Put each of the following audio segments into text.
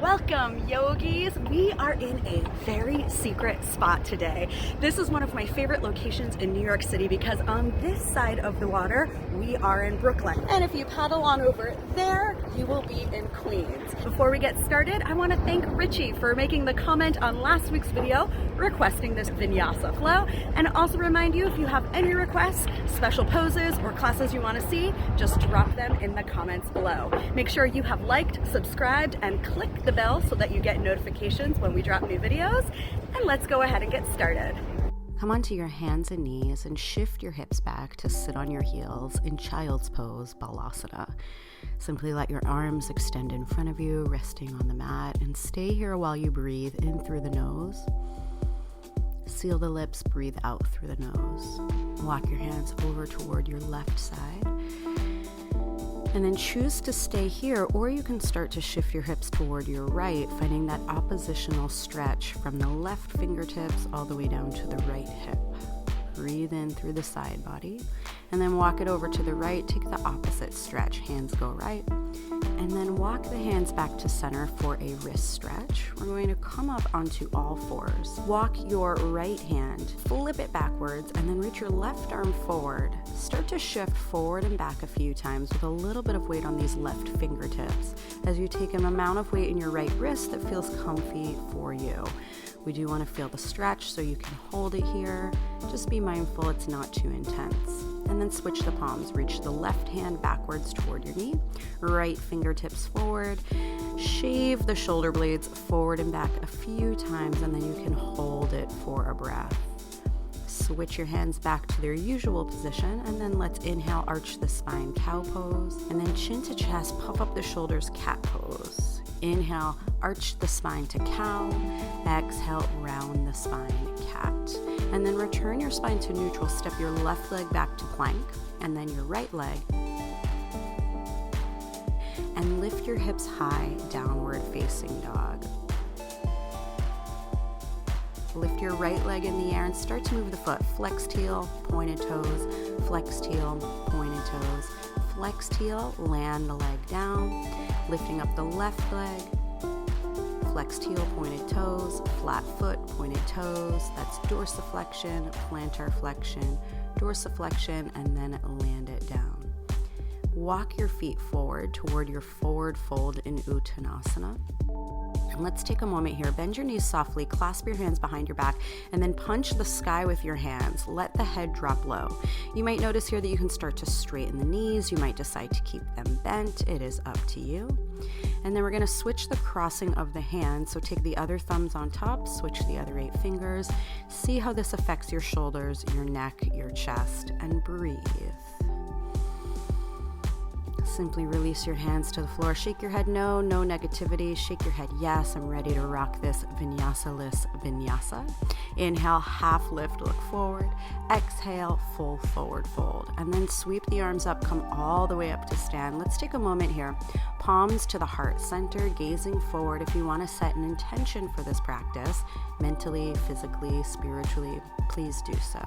Welcome, yogis. We are in a very secret spot today. This is one of my favorite locations in New York City because on this side of the water, we are in Brooklyn. And if you paddle on over there, you will be in Queens. Before we get started, I want to thank Richie for making the comment on last week's video requesting this Vinyasa Flow, and also remind you if you have any requests, special poses, or classes you want to see, just drop them in the comments below. Make sure you have liked, subscribed, and clicked the bell so that you get notifications when we drop new videos, and let's go ahead and get started. Come onto your hands and knees and shift your hips back to sit on your heels in Child's Pose, Balasana. Simply let your arms extend in front of you, resting on the mat, and stay here while you breathe in through the nose. Seal the lips, breathe out through the nose. Walk your hands over toward your left side. And then choose to stay here, or you can start to shift your hips toward your right, finding that oppositional stretch from the left fingertips all the way down to the right hip. Breathe in through the side body, and then walk it over to the right. Take the opposite stretch. Hands go right, and then walk the hands back to center for a wrist stretch. We're going to come up onto all fours. Walk your right hand, flip it backwards, and then reach your left arm forward. Start to shift forward and back a few times with a little bit of weight on these left fingertips as you take an amount of weight in your right wrist that feels comfy for you. We do want to feel the stretch, so you can hold it here. Just be mindful it's not too intense. And then switch the palms. Reach the left hand backwards toward your knee, right fingertips forward. Shave the shoulder blades forward and back a few times, and then you can hold it for a breath. Switch your hands back to their usual position, and then let's inhale, arch the spine, cow pose, and then chin to chest, puff up the shoulders, cat pose. Inhale, arch the spine to cow. Exhale, round the spine, cat. And then return your spine to neutral. Step your left leg back to plank, and then your right leg. And lift your hips high, downward facing dog. Lift your right leg in the air and start to move the foot. Flexed heel, pointed toes, flexed heel, pointed toes, flexed heel, land the leg down, lifting up the left leg, flexed heel, pointed toes, flat foot, pointed toes. That's dorsiflexion, plantar flexion, dorsiflexion, and then land it down. Walk your feet forward toward your forward fold in Uttanasana. And let's take a moment here. Bend your knees softly, clasp your hands behind your back, and then punch the sky with your hands. Let the head drop low. You might notice here that you can start to straighten the knees. You might decide to keep them bent. It is up to you. And then we're going to switch the crossing of the hands. So take the other thumbs on top, switch the other 8 fingers. See how this affects your shoulders, your neck, your chest, and breathe. Simply release your hands to the floor. Shake your head no, no negativity. Shake your head yes, I'm ready to rock this Vinyasa-less Vinyasa. Inhale, half lift, look forward. Exhale, full forward fold. And then sweep the arms up, come all the way up to stand. Let's take a moment here. Palms to the heart center, gazing forward. If you want to set an intention for this practice, mentally, physically, spiritually, please do so.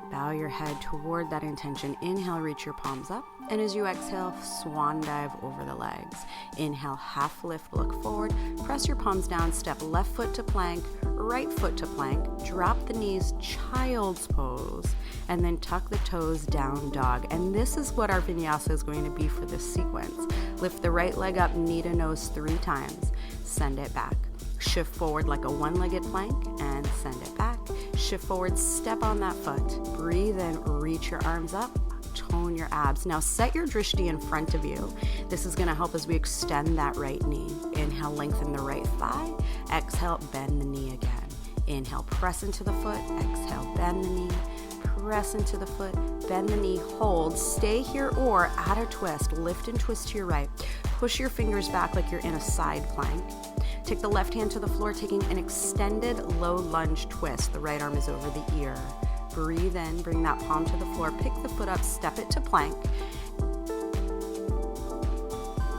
Bow your head toward that intention. Inhale, reach your palms up. And as you exhale, swan dive over the legs. Inhale, half lift, look forward. Press your palms down, step left foot to plank, right foot to plank. Drop the knees, child's pose. And then tuck the toes, down dog. And this is what our vinyasa is going to be for this sequence. Lift the right leg up, knee to nose 3 times. Send it back. Shift forward like a one-legged plank and send it back. Shift forward, step on that foot. Breathe in, reach your arms up, tone your abs. Now set your drishti in front of you. This is going to help as we extend that right knee. Inhale, lengthen the right thigh. Exhale, bend the knee again. Inhale, press into the foot. Exhale, bend the knee. Press into the foot, bend the knee, hold. Stay here or add a twist. Lift and twist to your right. Push your fingers back like you're in a side plank. Take the left hand to the floor, taking an extended low lunge twist. The right arm is over the ear. Breathe in, bring that palm to the floor, pick the foot up, step it to plank.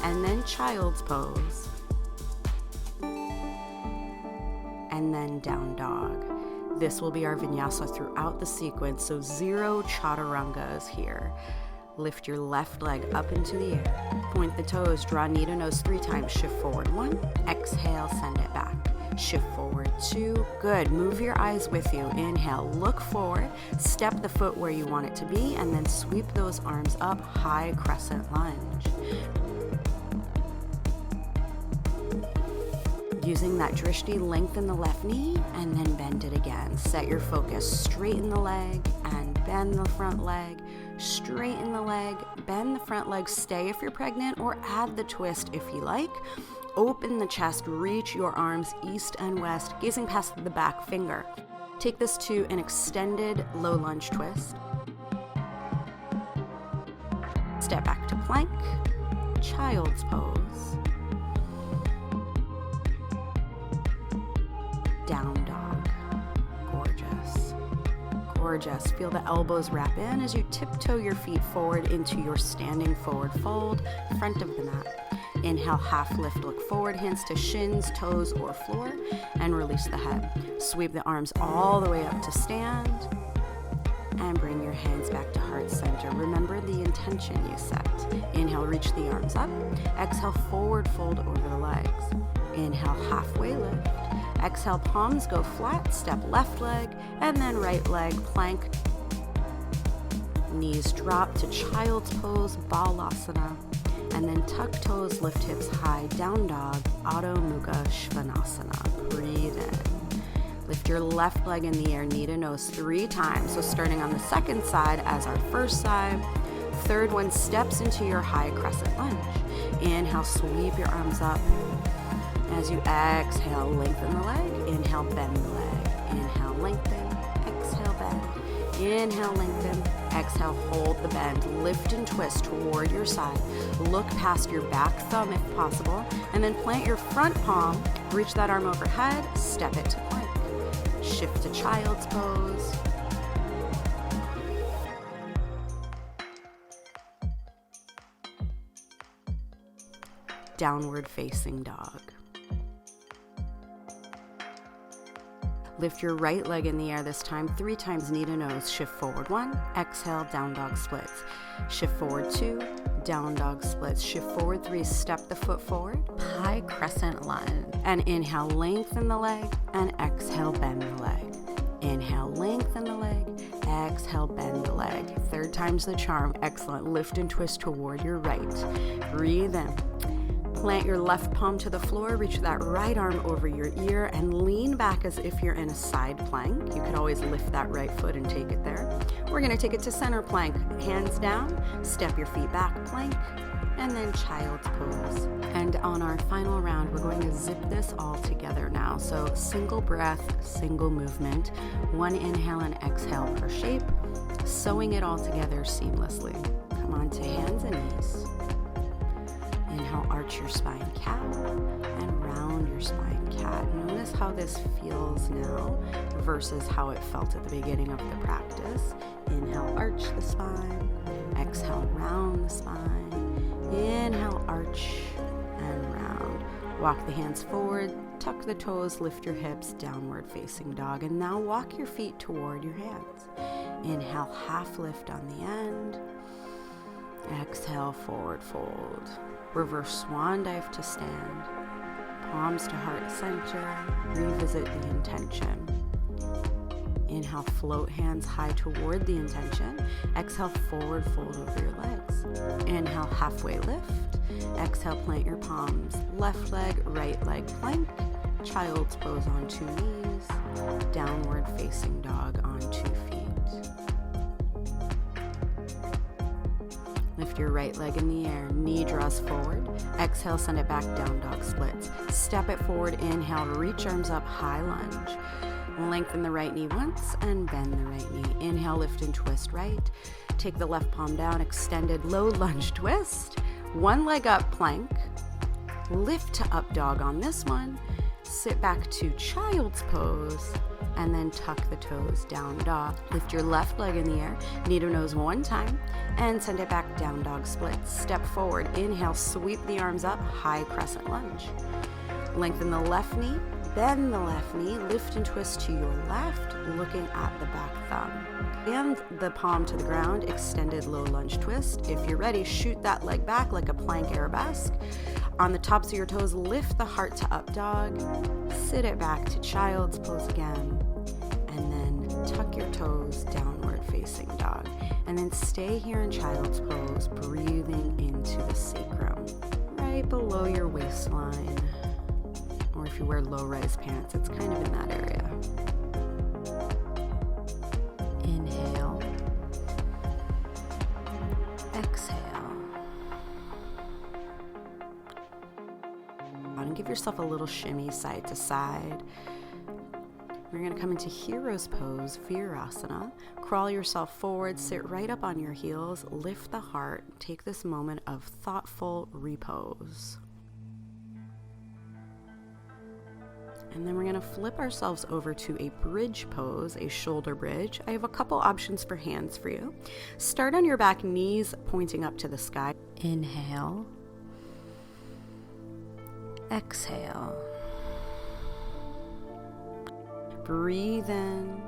And then child's pose. And then down dog. This will be our vinyasa throughout the sequence, so Zero Chaturanga is here. Lift your left leg up into the air. Point the toes, draw knee to nose 3 times. Shift forward 1, exhale, send it back. Shift forward 2, good. Move your eyes with you. Inhale, look forward, step the foot where you want it to be, and then sweep those arms up, high crescent lunge. Using that drishti, lengthen the left knee and then bend it again. Set your focus, straighten the leg and bend the front leg. Straighten the leg, bend the front leg, stay if you're pregnant, or add the twist if you like. Open the chest, reach your arms east and west, gazing past the back finger. Take this to an extended low lunge twist. Step back to plank, child's pose. Down dog. Gorgeous. Gorgeous. Feel the elbows wrap in as you tiptoe your feet forward into your standing forward fold, front of the mat. Inhale, half lift, look forward, hands to shins, toes, or floor, and release the head. Sweep the arms all the way up to stand, and bring your hands back to heart center. Remember the intention you set. Inhale, reach the arms up. Exhale, forward fold over the legs. Inhale, halfway lift. Exhale, palms go flat, step left leg, and then right leg, plank. Knees drop to child's pose, balasana, and then tuck toes, lift hips high, down dog, Adho Mukha Svanasana. Breathe in. Lift your left leg in the air, knee to nose 3 times. So starting on the second side as our first side. Third one steps into your high crescent lunge. Inhale, sweep your arms up. As you exhale, lengthen the leg. Inhale, bend the leg. Inhale, lengthen. Exhale, bend. Inhale, lengthen. Exhale, hold the bend. Lift and twist toward your side. Look past your back thumb if possible. And then plant your front palm. Reach that arm overhead. Step it to plank. Shift to child's pose. Downward facing dog. Lift your right leg in the air this time, 3 times knee to nose. Shift forward 1, exhale, down dog splits. Shift forward 2, down dog splits. Shift forward 3, step the foot forward, high crescent lunge. And inhale, lengthen the leg, and exhale, bend the leg. Inhale, lengthen the leg, exhale, bend the leg. 3rd time's the charm. Excellent. Lift and twist toward your right. Breathe in. Plant your left palm to the floor, reach that right arm over your ear, and lean back as if you're in a side plank. You could always lift that right foot and take it there. We're going to take it to center plank. Hands down, step your feet back, plank, and then child's pose. And on our final round, we're going to zip this all together now. So single breath, single movement, 1 inhale and exhale per shape, sewing it all together seamlessly. Come on to hands and knees. Inhale, arch your spine, cat, and round your spine, cat. Notice how this feels now versus how it felt at the beginning of the practice. Inhale, arch the spine. Exhale, round the spine. Inhale, arch and round. Walk the hands forward, tuck the toes, lift your hips, downward facing dog. And now walk your feet toward your hands. Inhale, half lift on the end. Exhale, forward fold. Reverse swan dive to stand. Palms to heart center. Revisit the intention. Inhale, float hands high toward the intention. Exhale, forward fold over your legs. Inhale, halfway lift. Exhale, plant your palms. Left leg, right leg plank. Child's pose on 2 knees. Downward facing dog on 2 feet. Lift your right leg in the air, knee draws forward. Exhale, send it back, down dog splits. Step it forward, inhale, reach arms up, high lunge. Lengthen the right knee once and bend the right knee. Inhale, lift and twist right. Take the left palm down, extended low lunge twist. 1 leg up, plank. Lift to up dog on this one. Sit back to child's pose. And then tuck the toes, down dog. Lift your left leg in the air, knee to nose 1 time, and send it back, down dog splits. Step forward, inhale, sweep the arms up, high crescent lunge. Lengthen the left knee, bend the left knee, lift and twist to your left, looking at the back thumb. and the palm to the ground, extended low lunge twist. If you're ready, shoot that leg back like a plank arabesque. On the tops of your toes, lift the heart to up dog. Sit it back to child's pose again. And then tuck your toes, downward facing dog. And then stay here in child's pose, breathing into the sacrum, right below your waistline. Or if you wear low-rise pants, it's kind of in that area. Inhale. Exhale. And give yourself a little shimmy side to side. We're going to come into hero's pose, Virasana. Crawl yourself forward, sit right up on your heels, lift the heart, take this moment of thoughtful repose. And then we're going to flip ourselves over to a bridge pose, a shoulder bridge. I have a couple options for hands for you. Start on your back, knees pointing up to the sky. Inhale. Exhale. Breathe in.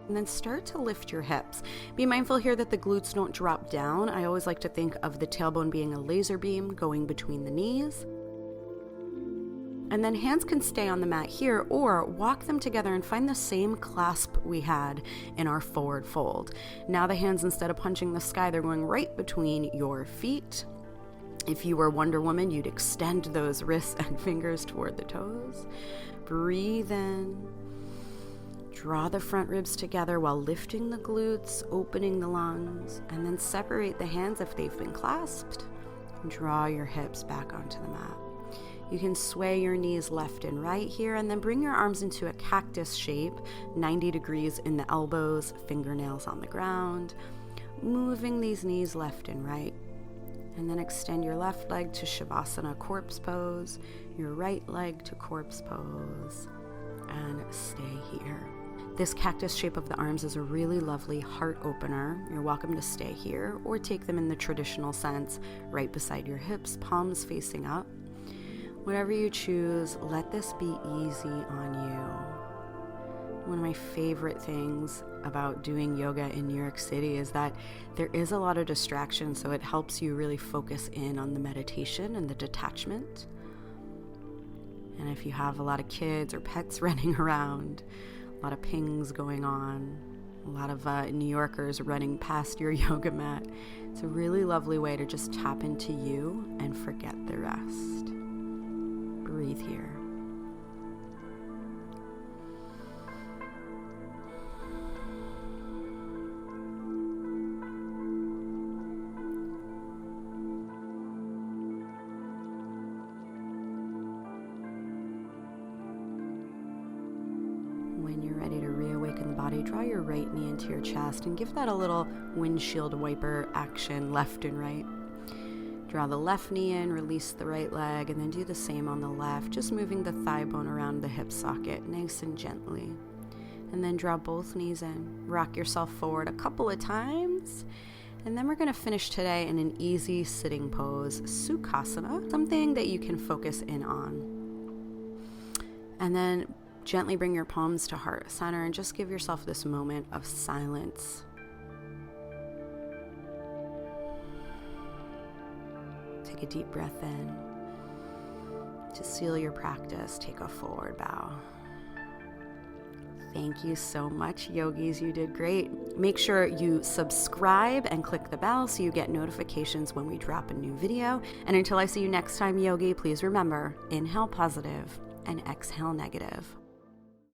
And then start to lift your hips. Be mindful here that the glutes don't drop down. I always like to think of the tailbone being a laser beam going between the knees. And then hands can stay on the mat here, or walk them together and find the same clasp we had in our forward fold. Now the hands, instead of punching the sky, they're going right between your feet. If you were Wonder Woman, you'd extend those wrists and fingers toward the toes. Breathe in. Draw the front ribs together while lifting the glutes, opening the lungs, and then separate the hands if they've been clasped. Draw your hips back onto the mat. You can sway your knees left and right here, and then bring your arms into a cactus shape, 90 degrees in the elbows, fingernails on the ground, moving these knees left and right. And then extend your left leg to Shavasana, corpse pose, your right leg to corpse pose, and stay here. This cactus shape of the arms is a really lovely heart opener. You're welcome to stay here or take them in the traditional sense, right beside your hips, palms facing up. Whatever you choose, let this be easy on you. One of my favorite things about doing yoga in New York City is that there is a lot of distraction, so it helps you really focus in on the meditation and the detachment. And if you have a lot of kids or pets running around, a lot of pings going on, a lot of New Yorkers running past your yoga mat, it's a really lovely way to just tap into you and forget the rest. Breathe here. When you're ready to reawaken the body, draw your right knee into your chest and give that a little windshield wiper action left and right. Draw the left knee in, release the right leg, and then do the same on the left, just moving the thigh bone around the hip socket nice and gently. And then draw both knees in. Rock yourself forward a couple of times. And then we're going to finish today in an easy sitting pose, Sukhasana, something that you can focus in on. And then gently bring your palms to heart center and just give yourself this moment of silence. Take a deep breath in. To seal your practice, take a forward bow. Thank you so much, yogis. You did great. Make sure you subscribe and click the bell so you get notifications when we drop a new video. And until I see you next time, yogi, please remember, inhale positive and exhale negative.